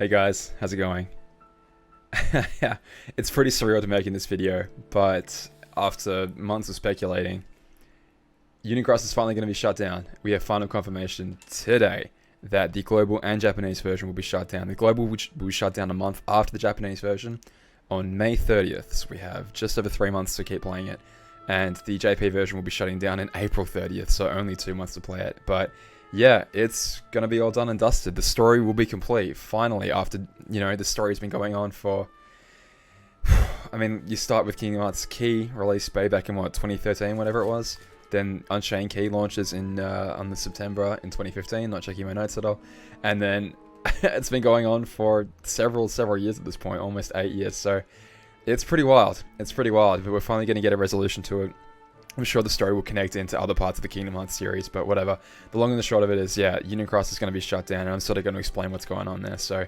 Hey guys, how's it going? Yeah, it's pretty surreal to making this video, but after months of speculating, Unicross is finally going to be shut down. We have final confirmation today that the global and Japanese version will be shut down. The global will be shut down a month after the Japanese version on May 30th, so we have just over 3 months to keep playing it. And the JP version will be shutting down in April 30th, so only 2 months to play it. But yeah, it's going to be all done and dusted. The story will be complete, finally, after, the story's been going on for... I mean, you start with Kingdom Hearts Key, released way back in, 2013, whatever it was. Then Unchained Key launches on the September in 2015, not checking my notes at all. And then it's been going on for several years at this point, almost 8 years. So it's pretty wild. It's pretty wild, but we're finally going to get a resolution to it. I'm sure the story will connect into other parts of the Kingdom Hearts series, but whatever. The long and the short of it is, yeah, Unicross is going to be shut down, and I'm sort of going to explain what's going on there. So,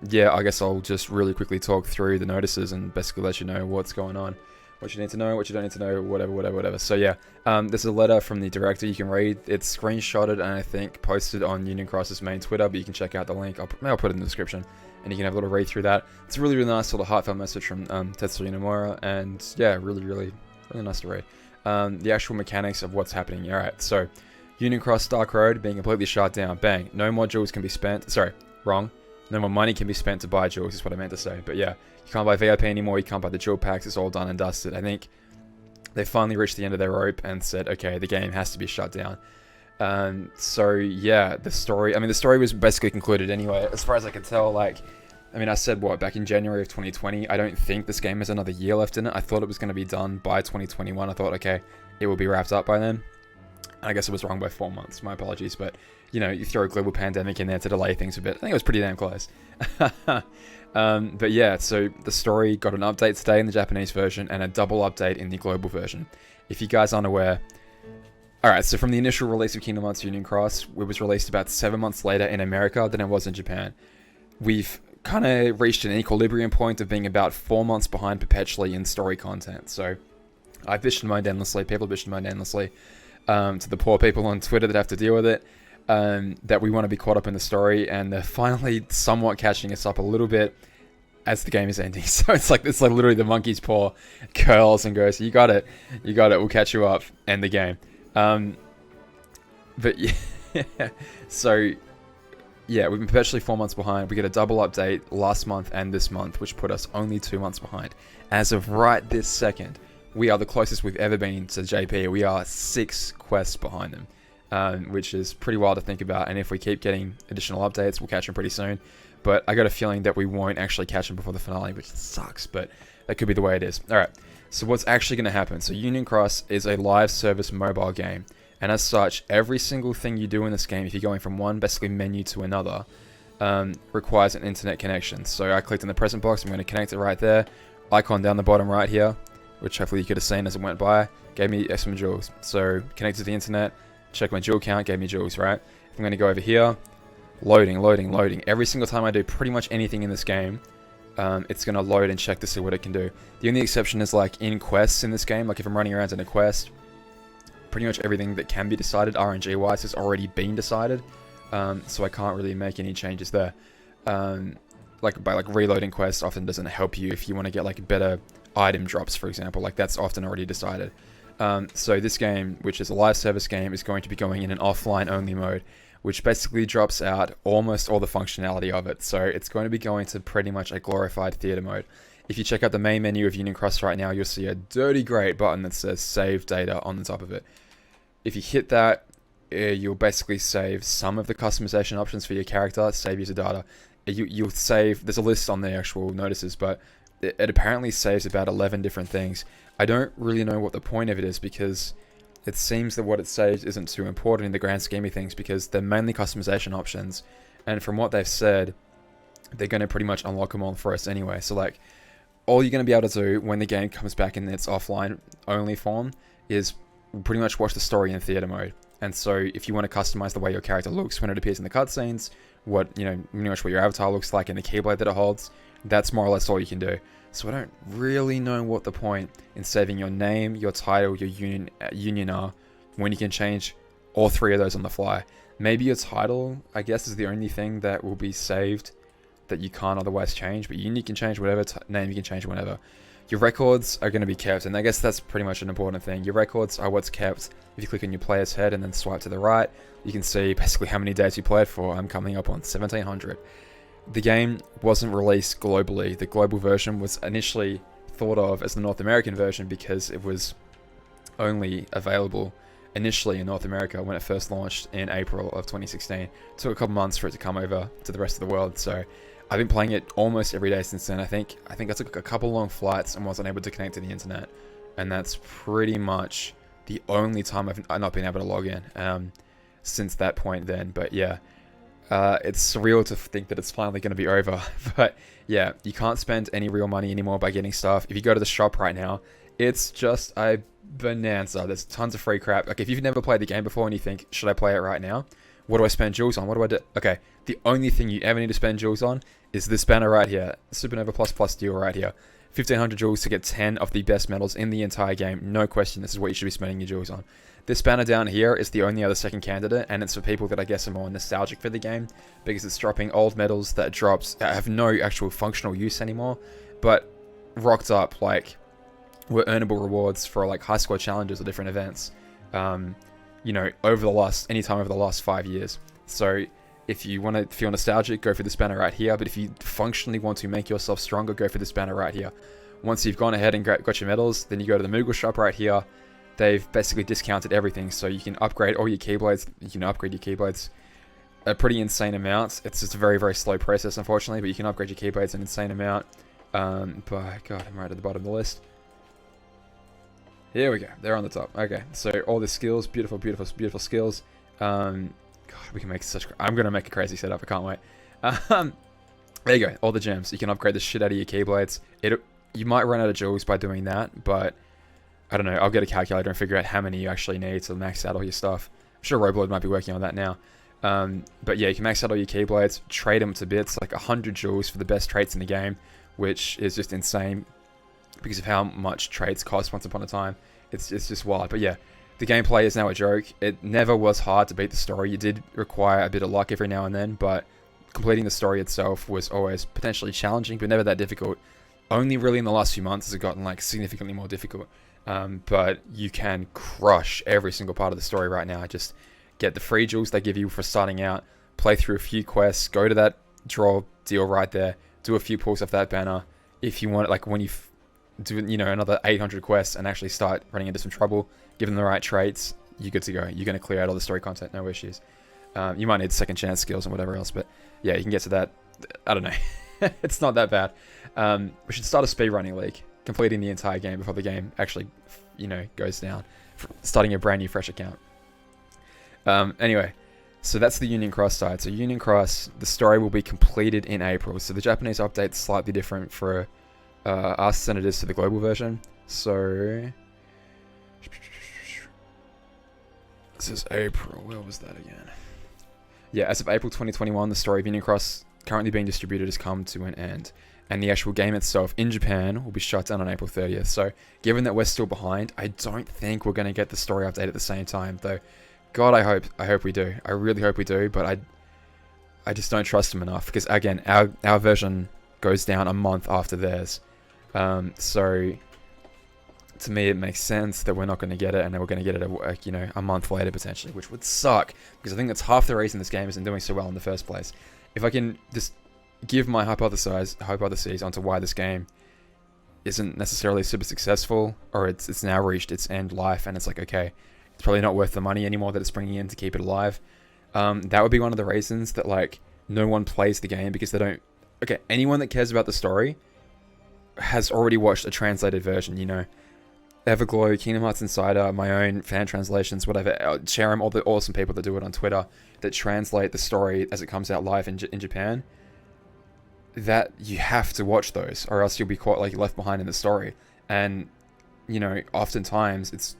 yeah, I guess I'll just really quickly talk through the notices and basically let you know what's going on, what you need to know, what you don't need to know, whatever. So, yeah, this is a letter from the director you can read. It's screenshotted and I think posted on Unicross's main Twitter, but you can check out the link. I'll put it in the description, and you can have a little read through that. It's a really, really nice little heartfelt message from Tetsuya Nomura, and yeah, really nice to read. The actual mechanics of what's happening. Alright, so Unicross Dark Road being completely shut down. Bang. No more jewels can be spent. Sorry, wrong. No more money can be spent to buy jewels is what I meant to say. But yeah, you can't buy VIP anymore. You can't buy the jewel packs. It's all done and dusted. I think they finally reached the end of their rope and said, okay, the game has to be shut down. So yeah, the story was basically concluded anyway. As far as I can tell, I said back in January of 2020, I don't think this game has another year left in it. I thought it was going to be done by 2021. I thought, okay, it will be wrapped up by then. I guess it was wrong by 4 months. My apologies, but, you throw a global pandemic in there to delay things a bit. I think it was pretty damn close. But yeah, so the story got an update today in the Japanese version and a double update in the global version. If you guys aren't aware... Alright, so from the initial release of Kingdom Hearts Union Cross, it was released about 7 months later in America than it was in Japan. We've kind of reached an equilibrium point of being about 4 months behind perpetually in story content. So I've bitched and moaned endlessly, people bitched and moaned endlessly, to the poor people on Twitter that have to deal with it, that we want to be caught up in the story, and they're finally somewhat catching us up a little bit as the game is ending. So it's like literally the monkey's paw curls and goes, you got it, we'll catch you up, end the game. But yeah, so... yeah, we've been perpetually 4 months behind. We get a double update last month and this month, which put us only 2 months behind. As of right this second, we are the closest we've ever been to JP. We are 6 quests behind them, which is pretty wild to think about. And if we keep getting additional updates, we'll catch them pretty soon. But I got a feeling that we won't actually catch them before the finale, which sucks, but that could be the way it is. Alright, so what's actually going to happen? So Union Cross is a live service mobile game. And as such, every single thing you do in this game, if you're going from one basically menu to another, requires an internet connection. So I clicked on the present box, I'm going to connect it right there. Icon down the bottom right here, which hopefully you could have seen as it went by, gave me some jewels. So connected to the internet, check my jewel count, gave me jewels, right? I'm going to go over here, loading. Every single time I do pretty much anything in this game, it's going to load and check to see what it can do. The only exception is in quests in this game, if I'm running around in a quest, pretty much everything that can be decided RNG wise has already been decided, so I can't really make any changes there. Reloading quests often doesn't help you if you want to get better item drops, for example. That's often already decided. So this game, which is a live service game, is going to be going in an offline only mode, which basically drops out almost all the functionality of it. So it's going to be going to pretty much a glorified theater mode. If you check out the main menu of Union Cross right now, you'll see a dirty grey button that says Save Data on the top of it. If you hit that, you'll basically save some of the customization options for your character, save user data. You'll save, there's a list on the actual notices, but it apparently saves about 11 different things. I don't really know what the point of it is, because it seems that what it saves isn't too important in the grand scheme of things, because they're mainly customization options, and from what they've said, they're going to pretty much unlock them all for us anyway. So all you're going to be able to do when the game comes back in its offline only form is pretty much watch the story in theater mode. And so if you want to customize the way your character looks when it appears in the cutscenes, pretty much what your avatar looks like and the keyblade that it holds, that's more or less all you can do. So I don't really know what the point in saving your name, your title, your union are, when you can change all 3 of those on the fly. Maybe your title, I guess, is the only thing that will be saved that you can't otherwise change, but you can change whatever name you can change whenever. Your records are going to be kept, and I guess that's pretty much an important thing. Your records are what's kept. If you click on your player's head and then swipe to the right, you can see basically how many days you played for. I'm coming up on 1700. The game wasn't released globally. The global version was initially thought of as the North American version because it was only available initially in North America when it first launched in April of 2016. It took a couple months for it to come over to the rest of the world, so I've been playing it almost every day since then. I think I took a couple long flights and wasn't able to connect to the internet, and that's pretty much the only time I've not been able to log in since that point then. But yeah, it's surreal to think that it's finally going to be over. But yeah, you can't spend any real money anymore by getting stuff. If you go to the shop right now, it's just a bonanza. There's tons of free crap. Like, if you've never played the game before and you think, should I play it right now? What do I spend jewels on? What do I do? Okay, the only thing you ever need to spend jewels on is this banner right here. Supernova Plus deal right here. 1500 jewels to get 10 of the best medals in the entire game. No question, this is what you should be spending your jewels on. This banner down here is the only other second candidate, and it's for people that I guess are more nostalgic for the game, because it's dropping old medals that have no actual functional use anymore, but rocked up, like, were earnable rewards for like high score challenges or different events, you know, anytime over the last 5 years. So if you want to feel nostalgic, go for this banner right here. But if you functionally want to make yourself stronger, go for this banner right here. Once you've gone ahead and got your medals, then you go to the Moogle shop right here. They've basically discounted everything, so you can upgrade all your Keyblades. You can upgrade your Keyblades a pretty insane amount. It's just a very, very slow process, unfortunately, but you can upgrade your Keyblades an insane amount. But God, I'm right at the bottom of the list. Here we go. They're on the top. Okay, so all the skills, beautiful, beautiful, beautiful skills. God, we can make such. I'm gonna make a crazy setup. I can't wait. There you go. All the gems. You can upgrade the shit out of your Keyblades. You might run out of jewels by doing that, but I don't know. I'll get a calculator and figure out how many you actually need to max out all your stuff. I'm sure Robload might be working on that now. But yeah, you can max out all your Keyblades, trade them to bits, like 100 jewels for the best traits in the game, which is just insane because of how much traits cost once upon a time. It's just wild. But yeah, the gameplay is now a joke. It never was hard to beat the story. You did require a bit of luck every now and then, but completing the story itself was always potentially challenging, but never that difficult. Only really in the last few months has it gotten like significantly more difficult. But you can crush every single part of the story right now. Just get the free jewels they give you for starting out, play through a few quests, go to that draw deal right there, do a few pulls off that banner. If you want, like, when you do, you know, another 800 quests and actually start running into some trouble, give them the right traits, you're good to go. You're going to clear out all the story content, no issues. You might need second chance skills and whatever else, but yeah, you can get to that. I don't know. It's not that bad. We should start a speedrunning league, completing the entire game before the game actually, you know, goes down. Starting a brand new fresh account. Anyway, so that's the Union Cross side. So Union Cross, the story will be completed in April. So the Japanese update's slightly different for us than it is to the global version. So this is April. Where was that again? Yeah, as of April 2021, the story of Union Cross currently being distributed has come to an end, and the actual game itself in Japan will be shut down on April 30th. So given that we're still behind, I don't think we're going to get the story update at the same time, though. God, I hope we do. I really hope we do, but I just don't trust them enough, because again, our version goes down a month after theirs. So to me, it makes sense that we're not going to get it, and then we're going to get it a month later potentially, which would suck, because I think that's half the reason this game isn't doing so well in the first place. If I can just give my hypotheses onto why this game isn't necessarily super successful, or it's now reached its end life, and it's like, okay, it's probably not worth the money anymore that it's bringing in to keep it alive. That would be one of the reasons that, like, no one plays the game, because they don't. Okay, anyone that cares about the story has already watched a translated version, you know. Everglow, Kingdom Hearts Insider, my own fan translations, whatever. Cherim, all the awesome people that do it on Twitter that translate the story as it comes out live in Japan. That you have to watch those, or else you'll be caught, like, left behind in the story. And, you know, oftentimes it's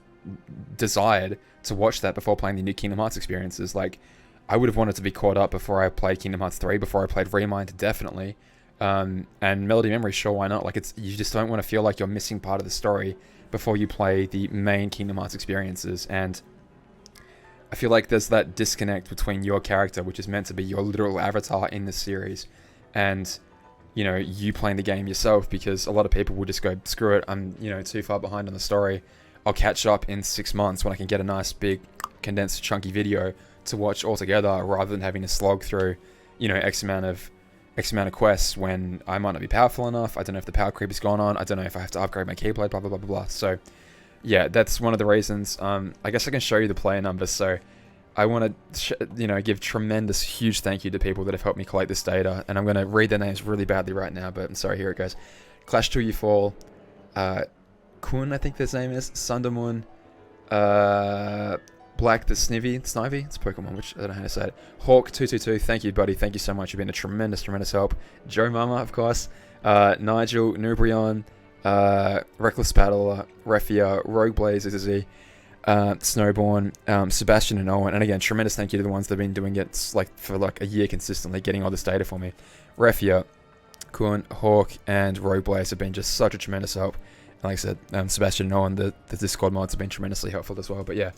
desired to watch that before playing the new Kingdom Hearts experiences. Like, I would have wanted to be caught up before I played Kingdom Hearts 3, before I played Remind, definitely. And Melody Memory, sure, why not? Like, you just don't want to feel like you're missing part of the story before you play the main Kingdom Hearts experiences. And I feel like there's that disconnect between your character, which is meant to be your literal avatar in this series, and you know, you playing the game yourself, because a lot of people will just go, screw it, I'm, you know, too far behind on the story. I'll catch up in 6 months when I can get a nice big condensed chunky video to watch all together, rather than having to slog through, you know, X amount of quests when I might not be powerful enough. I don't know if the power creep is going on. I don't know if I have to upgrade my keyblade, blah, blah, blah, blah, blah. So yeah, that's one of the reasons. I guess I can show you the player numbers. So I want to, you know, give tremendous, huge thank you to people that have helped me collect this data. And I'm going to read their names really badly right now, but I'm sorry, here it goes. Clash 2 You Fall, Kun, I think his name is, Sundermoon, Black the Snivy, it's Pokemon, which I don't know how to say it. Hawk222, thank you, buddy. Thank you so much. You've been a tremendous, tremendous help. Joe Mama, of course. Nigel, Nubrion, Reckless Battler, Refia, Rogue Blaze, Izzy, Snowborn, Sebastian and Owen. And again, tremendous thank you to the ones that have been doing it like for like a year consistently, getting all this data for me. Refia, Kun, Hawk, and Rogue Blaze have been just such a tremendous help. And like I said, Sebastian and Owen, the Discord mods have been tremendously helpful as well. But yeah,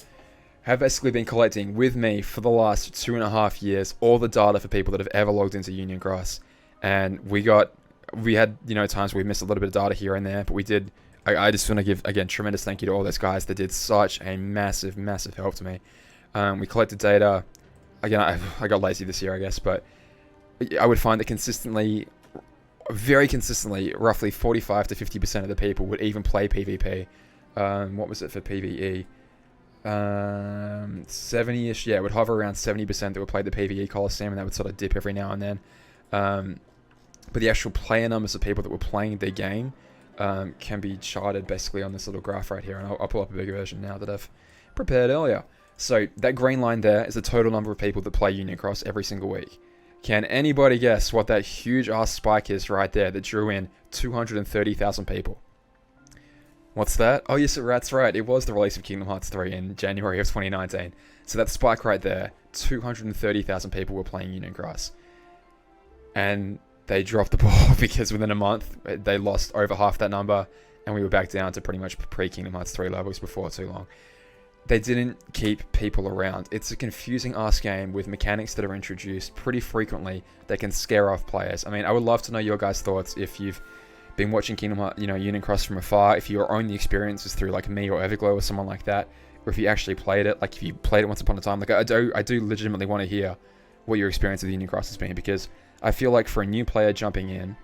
have basically been collecting with me for the last 2.5 years all the data for people that have ever logged into Union Cross. And we had, you know, times where we missed a little bit of data here and there, but we did. I just want to give, again, tremendous thank you to all those guys that did such a massive, massive help to me. We collected data. Again, I got lazy this year, I guess, but I would find that consistently, very consistently, roughly 45 to 50% of the people would even play PvP. What was it for PvE? 70-ish, yeah, it would hover around 70% that would play the PvE Coliseum, and that would sort of dip every now and then. But the actual player numbers of people that were playing the game can be charted basically on this little graph right here, and I'll pull up a bigger version now that I've prepared earlier. So that green line there is the total number of people that play Union Cross every single week. Can anybody guess what that huge ass spike is right there that drew in 230,000 people? What's that? Oh yes, that's right. It was the release of Kingdom Hearts 3 in January of 2019. So that spike right there, 230,000 people were playing Union Cross. And they dropped the ball because within a month, they lost over half that number, and we were back down to pretty much pre-Kingdom Hearts 3 levels before too long. They didn't keep people around. It's a confusing ass game with mechanics that are introduced pretty frequently that can scare off players. I mean, I would love to know your guys' thoughts if you've been watching Kingdom Hearts, you know, Union Cross from afar, if your only experience is through like me or Everglow or someone like that, or if you actually played it, like if you played it once upon a time. Like I do legitimately want to hear what your experience with Union Cross has been, because I feel like for a new player jumping in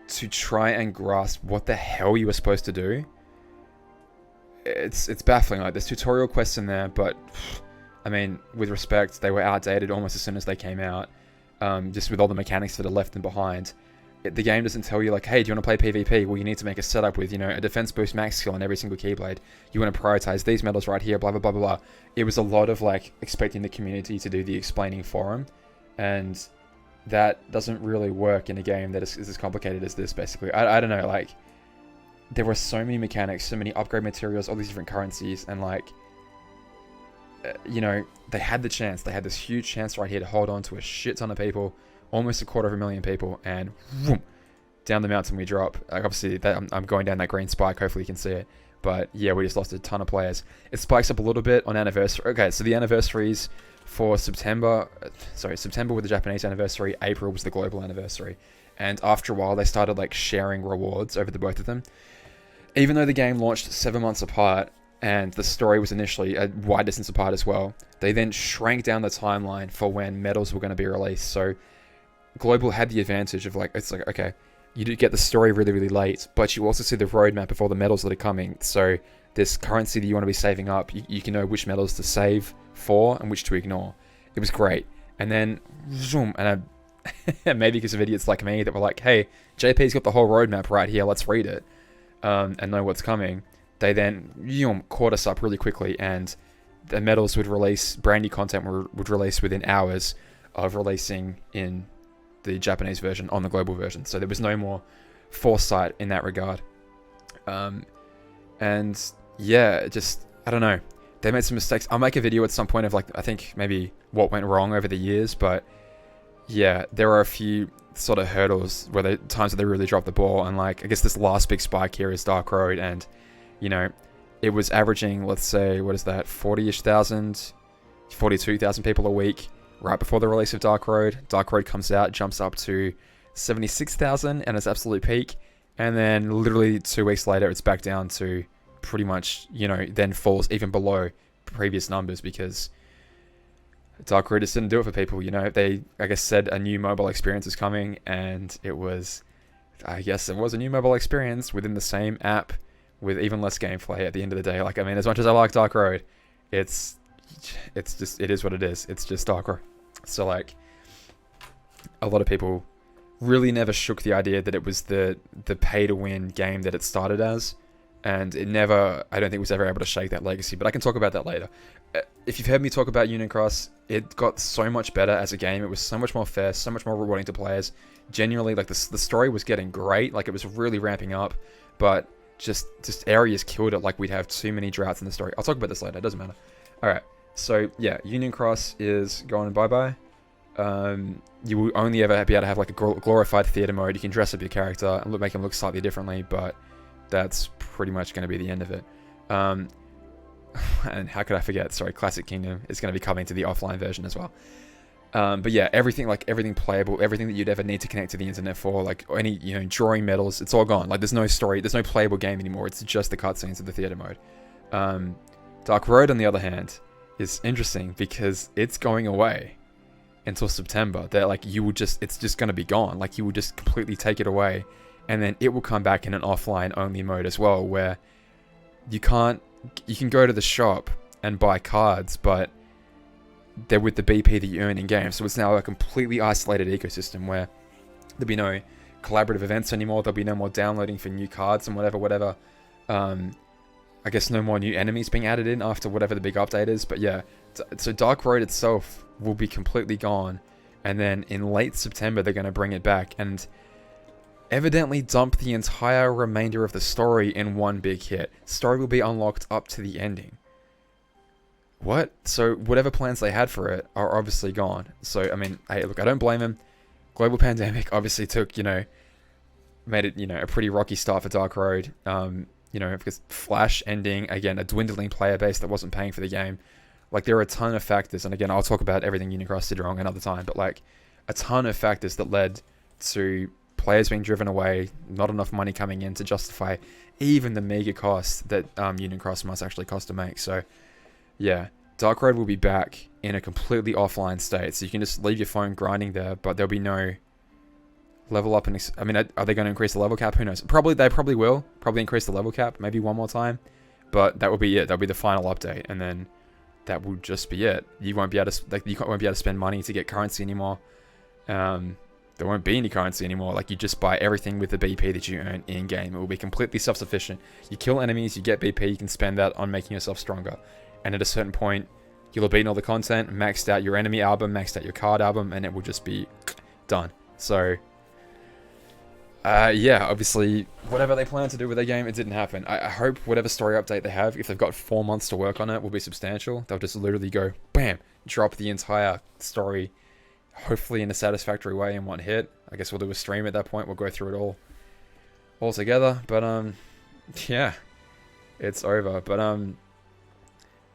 to try and grasp what the hell you were supposed to do, it's baffling. Like there's tutorial quests in there, but I mean, with respect, they were outdated almost as soon as they came out. Just with all the mechanics that are left behind. The game doesn't tell you like, hey, do you want to play PvP? Well, you need to make a setup with, you know, a defense boost max skill on every single keyblade. You want to prioritize these medals right here, blah, blah, blah, blah, blah. It was a lot of like expecting the community to do the explaining for them. And that doesn't really work in a game that is as complicated as this, basically. I don't know, like, there were so many mechanics, so many upgrade materials, all these different currencies, and like, you know, they had the chance. They had this huge chance right here to hold on to a shit ton of people, almost 250,000 people, and whoom, down the mountain we drop. Like obviously, I'm going down that green spike. Hopefully you can see it. But yeah, we just lost a ton of players. It spikes up a little bit on anniversary. Okay, so the anniversaries for September with the Japanese anniversary, April was the global anniversary. And after a while, they started like sharing rewards over the both of them. Even though the game launched 7 months apart, and the story was initially a wide distance apart as well, they then shrank down the timeline for when medals were going to be released. So Global had the advantage of like, it's like, okay, you do get the story really, really late, but you also see the roadmap of all the medals that are coming. So this currency that you want to be saving up, you can know which medals to save for and which to ignore. It was great. And then, zoom, and maybe because of idiots like me that were like, hey, JP's got the whole roadmap right here, let's read it, and know what's coming. They then caught us up really quickly, and the medals would release, brand new content would release within hours of releasing in the Japanese version on the global version. So there was no more foresight in that regard. And yeah, just, I don't know. They made some mistakes. I'll make a video at some point of like, I think maybe what went wrong over the years, but yeah, there are a few sort of hurdles where the times that they really dropped the ball. And like, I guess this last big spike here is Dark Road, and you know, it was averaging, let's say, what is that, 40-ish thousand, 42,000 people a week, right before the release of Dark Road. Dark Road comes out, jumps up to 76,000 and its absolute peak, and then literally 2 weeks later it's back down to pretty much, you know, then falls even below previous numbers because Dark Road just didn't do it for people. You know, they, I guess, said a new mobile experience is coming, and it was a new mobile experience within the same app with even less gameplay at the end of the day. Like, I mean, as much as I like Dark Road, it's just, it is what it is. It's just Dark Road. So, like, a lot of people really never shook the idea that it was the pay-to-win game that it started as. And it never, I don't think was ever able to shake that legacy. But I can talk about that later. If you've heard me talk about Union Cross, it got so much better as a game. It was so much more fair, so much more rewarding to players. Genuinely, like, the story was getting great. Like, it was really ramping up. But just areas killed it. Like, we'd have too many droughts in the story. I'll talk about this later. It doesn't matter. Alright. So, yeah. Union Cross is going bye-bye. You will only ever be able to have, like, a glorified theater mode. You can dress up your character and make him look slightly differently. But that's pretty much going to be the end of it. And how could I forget? Sorry, Classic Kingdom is going to be coming to the offline version as well. But yeah, everything playable, everything that you'd ever need to connect to the internet for, like any, you know, drawing medals, it's all gone. Like, there's no story, there's no playable game anymore. It's just the cutscenes of the theater mode. Dark Road, on the other hand, is interesting because it's going away until September. They're like, it's just going to be gone. Like, you will just completely take it away, and then it will come back in an offline only mode as well, where you can go to the shop and buy cards, but they're with the BP that you earn in game. So it's now a completely isolated ecosystem where there'll be no collaborative events anymore. There'll be no more downloading for new cards and whatever. I guess no more new enemies being added in after whatever the big update is. But yeah, so Dark Road itself will be completely gone. And then in late September, they're going to bring it back and evidently dump the entire remainder of the story in one big hit. Story will be unlocked up to the ending. What? So whatever plans they had for it are obviously gone. So, I mean, hey, look, I don't blame them. Global pandemic obviously took, made it, a pretty rocky start for Dark Road. Because Flash ending, again, a dwindling player base that wasn't paying for the game. Like, there are a ton of factors, and again, I'll talk about everything Union Cross did wrong another time, but, like, a ton of factors that led to players being driven away, not enough money coming in to justify even the meager cost that Union Cross must actually cost to make. So, yeah, Dark Road will be back in a completely offline state, so you can just leave your phone grinding there, but there'll be no level up. And I mean, are they going to increase the level cap? Who knows? They probably will. Probably increase the level cap, maybe one more time, but that will be it. That'll be the final update, and then that will just be it. You won't be able to spend money to get currency anymore. There won't be any currency anymore. Like, you just buy everything with the BP that you earn in game. It will be completely self-sufficient. You kill enemies, you get BP, you can spend that on making yourself stronger. And at a certain point, you'll have beaten all the content, maxed out your enemy album, maxed out your card album, and it will just be done. So, yeah, obviously, whatever they plan to do with their game, it didn't happen. I hope whatever story update they have, if they've got 4 months to work on it, will be substantial. They'll just literally go, bam, drop the entire story, hopefully in a satisfactory way in one hit. I guess we'll do a stream at that point. We'll go through it all together. But, yeah, it's over. But,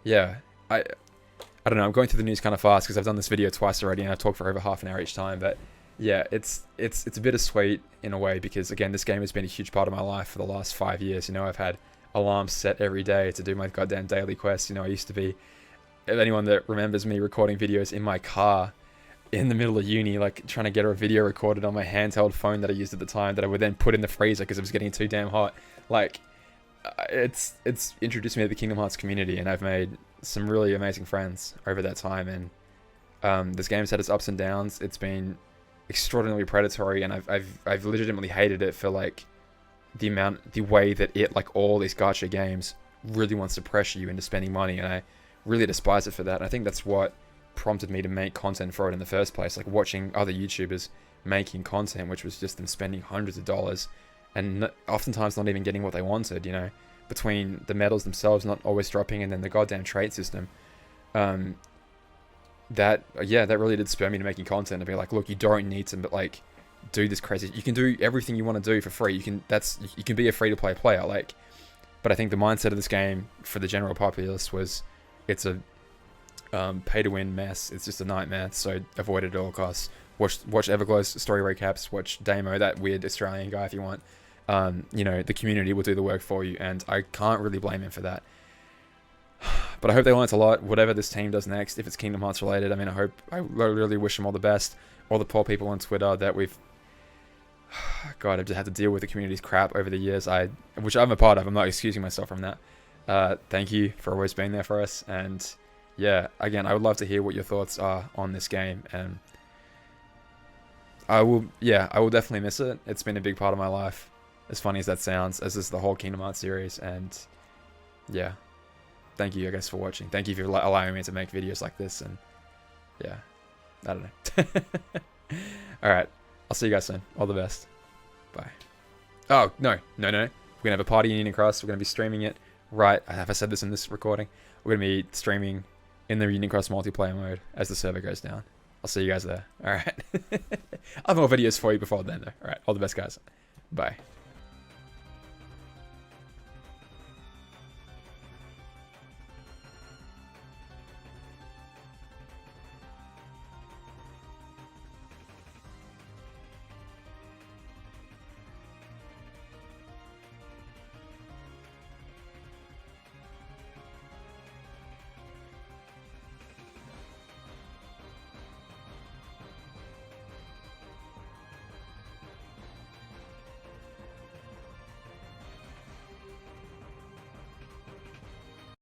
yeah, I don't know. I'm going through the news kind of fast because I've done this video twice already and I've talked for over half an hour each time. But yeah, it's a bittersweet in a way because, again, this game has been a huge part of my life for the last 5 years. I've had alarms set every day to do my goddamn daily quests. I used to be, if anyone that remembers me recording videos in my car in the middle of uni, like trying to get a video recorded on my handheld phone that I used at the time that I would then put in the freezer because it was getting too damn hot. Like, it's introduced me to the Kingdom Hearts community, and I've made some really amazing friends over that time. And this game's had its ups and downs. It's been extraordinarily predatory, and I've legitimately hated it for like the way that it, like all these gacha games, really wants to pressure you into spending money, and I really despise it for that. And I think that's what prompted me to make content for it in the first place, like watching other YouTubers making content, which was just them spending hundreds of dollars and oftentimes not even getting what they wanted, between the medals themselves not always dropping and then the goddamn trade system. That really did spur me to making content and be like, look, you don't need to do this crazy. You can do everything you want to do for free. You can be a free-to-play player, but I think the mindset of this game for the general populace was it's a pay to win mess. It's just a nightmare, so avoid it at all costs. Watch Everglow's story recaps, watch Damo, that weird Australian guy, if you want. You know, the community will do the work for you, and I can't really blame him for that. But I hope they learnt a lot, whatever this team does next, if it's Kingdom Hearts related. I mean, I really wish them all the best. All the poor people on Twitter that we've, God, I've just had to deal with the community's crap over the years, which I'm a part of. I'm not excusing myself from that. Thank you for always being there for us, and yeah, again, I would love to hear what your thoughts are on this game, and I will definitely miss it. It's been a big part of my life, as funny as that sounds, as is the whole Kingdom Hearts series, and yeah. Thank you, I guess, for watching. Thank you for allowing me to make videos like this, and yeah, I don't know. Alright, I'll see you guys soon. All the best. Bye. Oh, no. We're going to have a party in Union Cross. We're going to be streaming it right. Have I said this in this recording? We're going to be streaming in the Union Cross multiplayer mode as the server goes down. I'll see you guys there. Alright. I'll have more videos for you before then, though. Alright, all the best, guys. Bye.